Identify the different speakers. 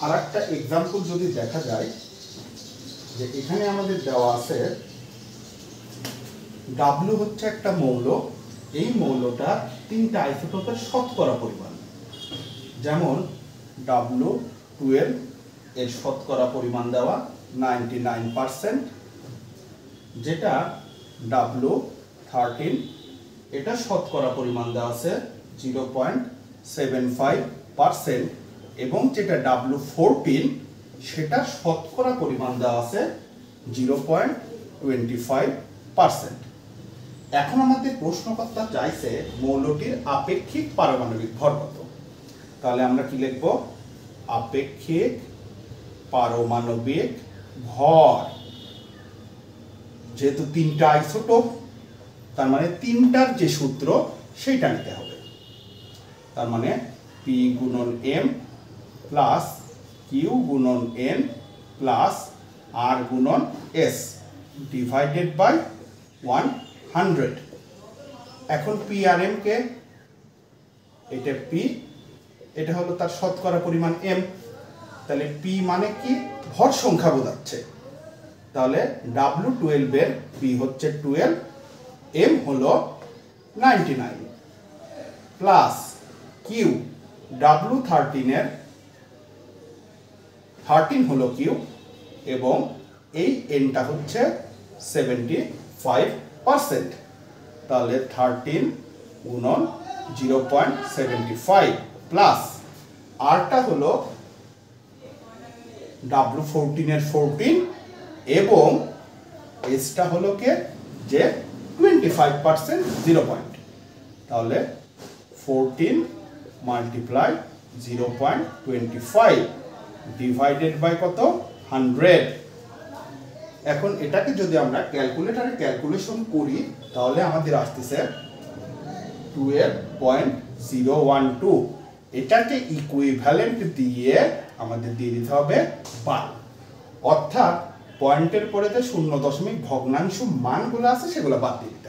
Speaker 1: আর একটা এক্সাম্পল যদি দেখা যায় যে এখানে আমাদের দেওয়া আছে ডাব্লু হচ্ছে একটা মৌল, এই মৌলটা 3টা আইসোটোপের শতকরা পরিমাণ, যেমন W12 এর শতকরা পরিমাণ দেওয়া 99%, যেটা W13 এটা শতকরা পরিমাণ দেওয়া আছে 0.75%, এবং যেটা W14 সেটা শতকরা পরিমাণ দেওয়া আছে 0.25%। এখন আমাদের প্রশ্নকর্তা চাইছে মৌলটির আপেক্ষিক পারমাণবিক ভর কত। তাহলে আমরা কি লিখব? আপেক্ষিক পারমাণবিক ভর। যেহেতু 3টা আইসোটোপ, তার মানে 3টার যে সূত্র সেইটা নিতে হবে। তার মানে P গুণন M প্লাস Q গুণন N প্লাস R গুণন S ডিভাইডেড বাই 100। এখন P আর M কে, এটা P, এটা হলো তার শতকরা পরিমাণ M। তাহলে P মানে কি? ভর সংখ্যা বোঝাচ্ছে। তাহলে W12 এর P হচ্ছে 12, M হলো 99, প্লাস Q W13 এর 13 হলো Q, এবং এই Nটা হচ্ছে 75%। তাহলে 13 গুণন 0.75 প্লাস আরটা হলো W14 এর 14, এবং এসটা হলো কে যে 25%, 0 পয়েন্ট। তাহলে 14 মাল্টিপ্লাই 0.25 ডিভাইডেড বাই কত? 100। এখন এটাকে যদি আমরা ক্যালকুলেটরে ক্যালকুলেশন করি তাহলে আমাদের আসতেছে 12.012। এটাকে ইকুইভ্যালেন্ট দিয়ে আমাদের দিয়ে দিতে হবে 12, অর্থাৎ পয়েন্টের পরে যে 0 দশমিক ভগ্নাংশ মানগুলো আছে সেগুলো বাদ দিয়ে দিতে হবে।